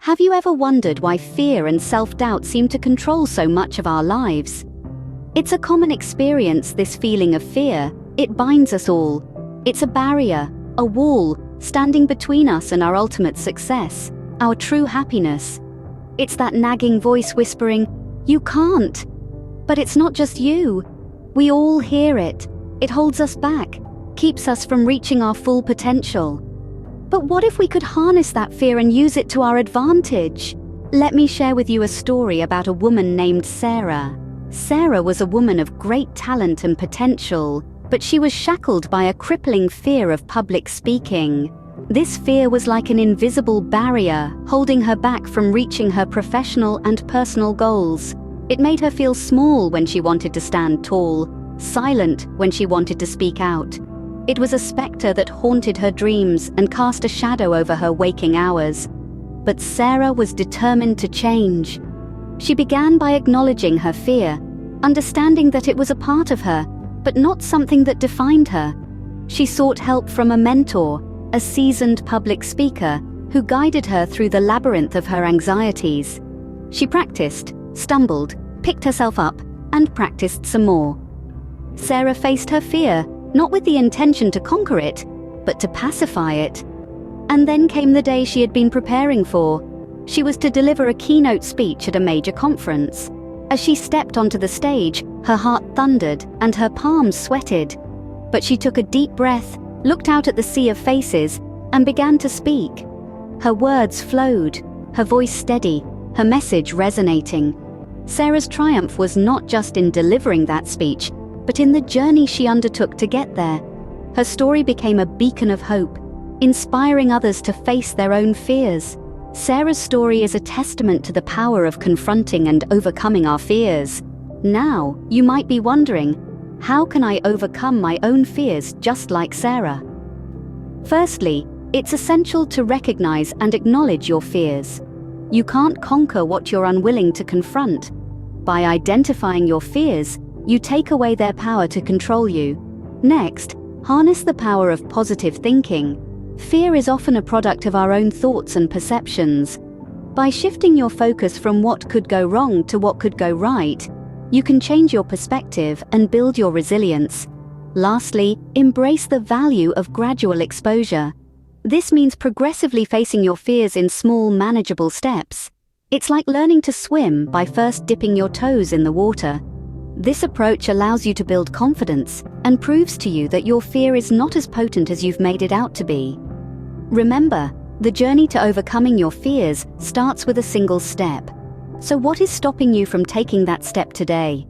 Have you ever wondered why fear and self-doubt seem to control so much of our lives? It's a common experience, this feeling of fear. It binds us all. It's a barrier, a wall, standing between us and our ultimate success, our true happiness. It's that nagging voice whispering, "You can't." But it's not just you. We all hear it. It holds us back, keeps us from reaching our full potential. But what if we could harness that fear and use it to our advantage? Let me share with you a story about a woman named Sarah. Sarah was a woman of great talent and potential, but she was shackled by a crippling fear of public speaking. This fear was like an invisible barrier, holding her back from reaching her professional and personal goals. It made her feel small when she wanted to stand tall, silent when she wanted to speak out. It was a specter that haunted her dreams and cast a shadow over her waking hours. But Sarah was determined to change. She began by acknowledging her fear, understanding that it was a part of her, but not something that defined her. She sought help from a mentor, a seasoned public speaker, who guided her through the labyrinth of her anxieties. She practiced, stumbled, picked herself up, and practiced some more. Sarah faced her fear, not with the intention to conquer it, but to pacify it. And then came the day she had been preparing for. She was to deliver a keynote speech at a major conference. As she stepped onto the stage, her heart thundered and her palms sweated. But she took a deep breath, looked out at the sea of faces, and began to speak. Her words flowed, her voice steady, her message resonating. Sarah's triumph was not just in delivering that speech, but in the journey she undertook to get there. Her story became a beacon of hope, inspiring others to face their own fears. Sarah's story is a testament to the power of confronting and overcoming our fears. Now, you might be wondering, how can I overcome my own fears just like Sarah? Firstly, it's essential to recognize and acknowledge your fears. You can't conquer what you're unwilling to confront. By identifying your fears, you take away their power to control you. Next, harness the power of positive thinking. Fear is often a product of our own thoughts and perceptions. By shifting your focus from what could go wrong to what could go right, you can change your perspective and build your resilience. Lastly, embrace the value of gradual exposure. This means progressively facing your fears in small, manageable steps. It's like learning to swim by first dipping your toes in the water. This approach allows you to build confidence and proves to you that your fear is not as potent as you've made it out to be. Remember, the journey to overcoming your fears starts with a single step. So what is stopping you from taking that step today?